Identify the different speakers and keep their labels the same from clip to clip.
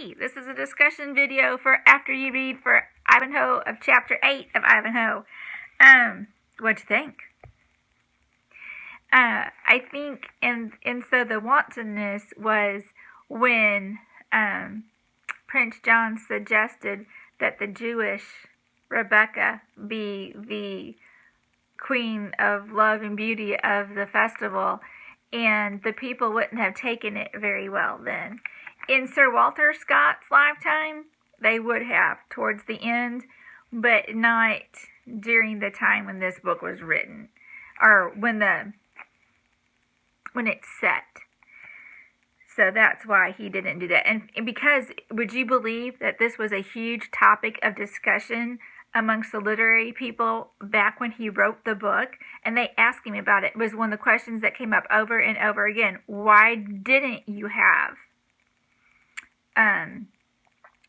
Speaker 1: me. This is a discussion video for after you read for Ivanhoe of chapter 8 of Ivanhoe. What'd you think? I think, and so the wantonness was when Prince John suggested that the Jewish Rebecca be the queen of love and beauty of the festival, and the people wouldn't have taken it very well then. In Sir Walter Scott's lifetime, they would have towards the end, but not during the time when this book was written, or when it's set. So that's why he didn't do that. And because, would you believe that this was a huge topic of discussion amongst the literary people back when he wrote the book? And they asked him about it. It was one of the questions that came up over and over again. Why didn't you have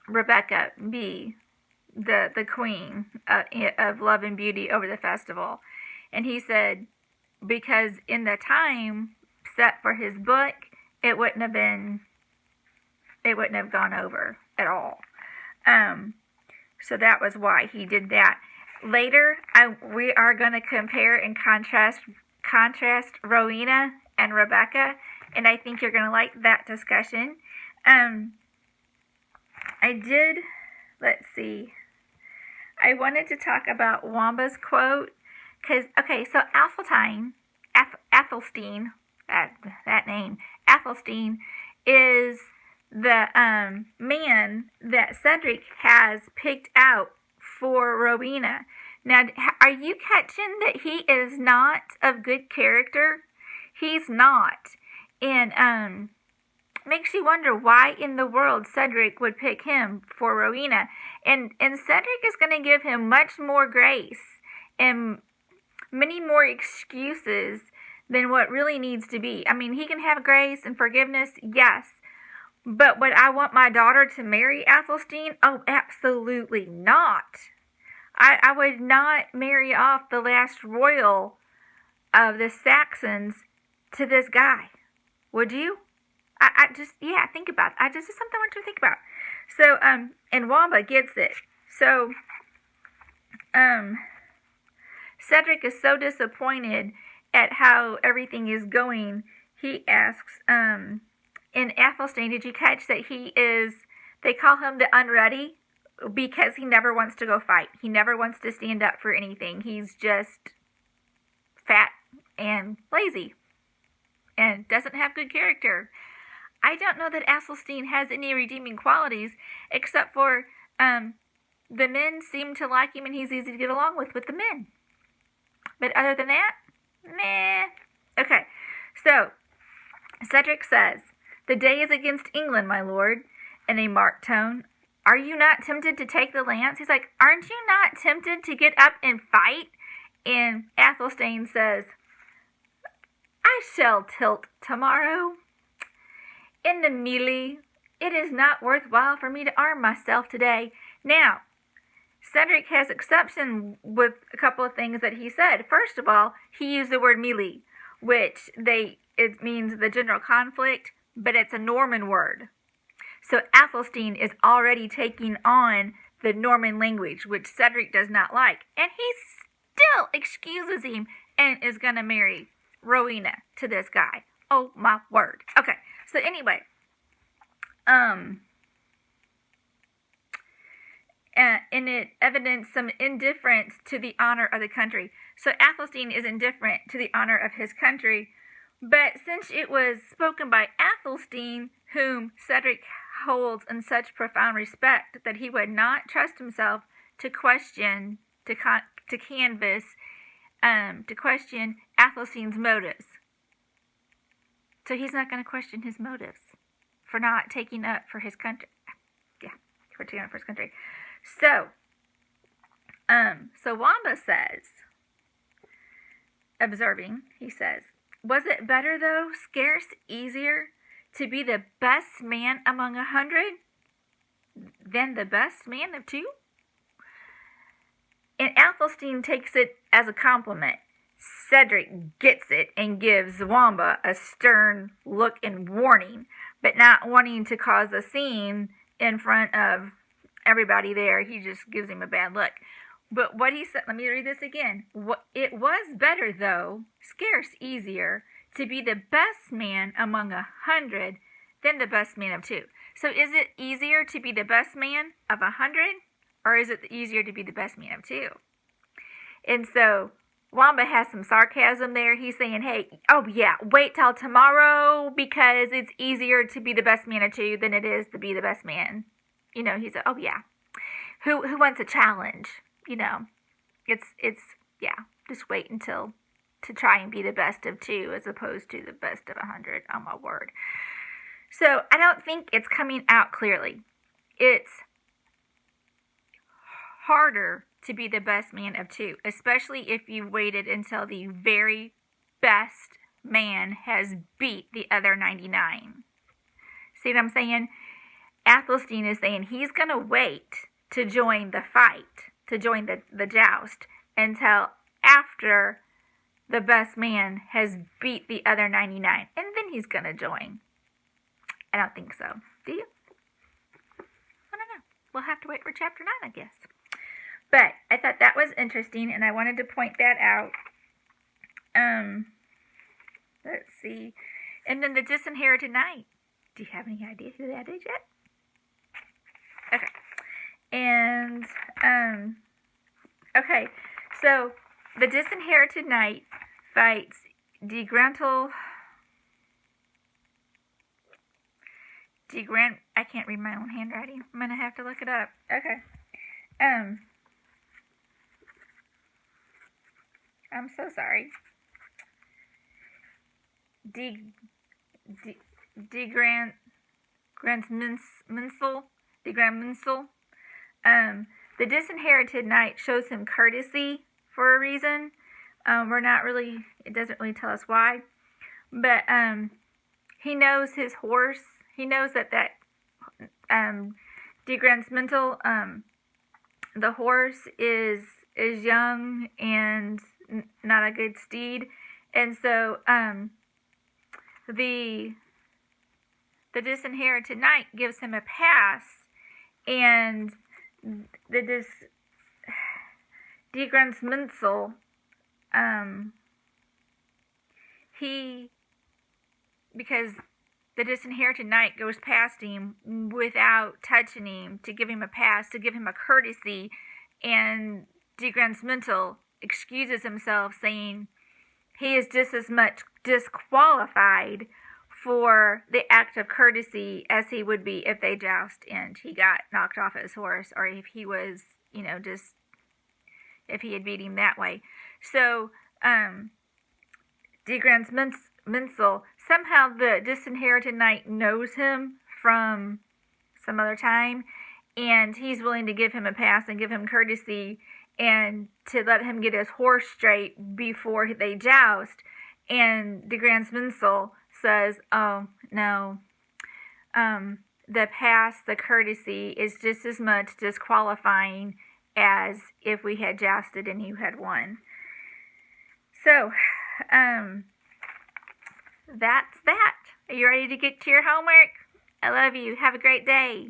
Speaker 1: Rebecca be the queen of love and beauty over the festival? And he said, because in the time set for his book, it wouldn't have gone over at all. So that was why he did that. Later, we are going to compare and contrast Rowena and Rebecca, and I think you're going to like that discussion. Let's see. I wanted to talk about Wamba's quote, because, okay, so Athelstine, that name, Athelstine, is the man that Cedric has picked out for Rowena. Now, are you catching that he is not of good character? He's not. And makes you wonder why in the world Cedric would pick him for Rowena. And Cedric is going to give him much more grace and many more excuses than what really needs to be. I mean, he can have grace and forgiveness, yes. But would I want my daughter to marry Athelstine? Oh, absolutely not. I would not marry off the last royal of the Saxons to this guy. Would you? Think about it. This is something I want you to think about. So, and Wamba gets it. So, Cedric is so disappointed at how everything is going. He asks, in Athelstane, did you catch that they call him the unready because he never wants to go fight. He never wants to stand up for anything. He's just fat and lazy and doesn't have good character. I don't know that Athelstane has any redeeming qualities except for the men seem to like him and he's easy to get along with the men. But other than that, meh. Okay, so Cedric says, "The day is against England, my lord," in a marked tone. "Are you not tempted to take the lance?" He's like, "Aren't you not tempted to get up and fight?" And Athelstane says, "I shall tilt tomorrow. In the melee, it is not worthwhile for me to arm myself today." Now, Cedric has exception with a couple of things that he said. First of all, he used the word melee, which it means the general conflict, but it's a Norman word. So Athelstane is already taking on the Norman language, which Cedric does not like. And he still excuses him and is going to marry Rowena to this guy. Oh my word. Okay, so anyway, and it evidenced some indifference to the honor of the country. So Athelstane is indifferent to the honor of his country, but since it was spoken by Athelstane, whom Cedric holds in such profound respect that he would not trust himself to question Athelstane's motives. So he's not going to question his motives for not taking up for his country. Yeah, for taking up for his country. So Wamba says, observing, he says, "Was it better, though, scarce easier, to be the best man among 100 than the best man of 2? And Athelstane takes it as a compliment. Cedric gets it and gives Wamba a stern look and warning, but not wanting to cause a scene in front of everybody there. He just gives him a bad look. But what he said, let me read this again. It was better, though, scarce easier, to be the best man among 100 than the best man of 2. So is it easier to be the best man of 100, or is it easier to be the best man of 2? And so Wamba has some sarcasm there. He's saying, hey, oh yeah, wait till tomorrow, because it's easier to be the best man of 2 than it is to be the best man. He said, oh yeah. Who wants a challenge? It's yeah, just wait until to try and be the best of 2 as opposed to the best of 100. Oh my word. So I don't think it's coming out clearly. It's harder to be the best man of 2, especially if you waited until the very best man has beat the other 99. See what I'm saying? Athelstane is saying he's going to wait to join the fight, to join the joust, until after the best man has beat the other 99. And then he's going to join. I don't think so. Do you? I don't know. We'll have to wait for chapter 9, I guess. But I thought that was interesting, and I wanted to point that out. Let's see. And then the Disinherited Knight. Do you have any idea who that is yet? Okay. And, okay. So, the Disinherited Knight fights I can't read my own handwriting. I'm going to have to look it up. Okay. I'm so sorry. Grandminsel. The Disinherited Knight shows him courtesy for a reason. It doesn't really tell us why. But he knows his horse. He knows that Grandminsel, the horse is young and not a good steed. And so the Disinherited Knight gives him a pass, and Grandminsel, because the Disinherited Knight goes past him without touching him to give him a pass, to give him a courtesy, and Grandminsel excuses himself, saying he is just as much disqualified for the act of courtesy as he would be if they joust and he got knocked off his horse, or if he was, if he had beat him that way. So, Grandminsel, somehow the Disinherited Knight knows him from some other time, and he's willing to give him a pass and give him courtesy and to let him get his horse straight before they joust. And Grandminsel says, oh, no, the pass, the courtesy, is just as much disqualifying as if we had jousted and you had won. So, that's that. Are you ready to get to your homework? I love you. Have a great day.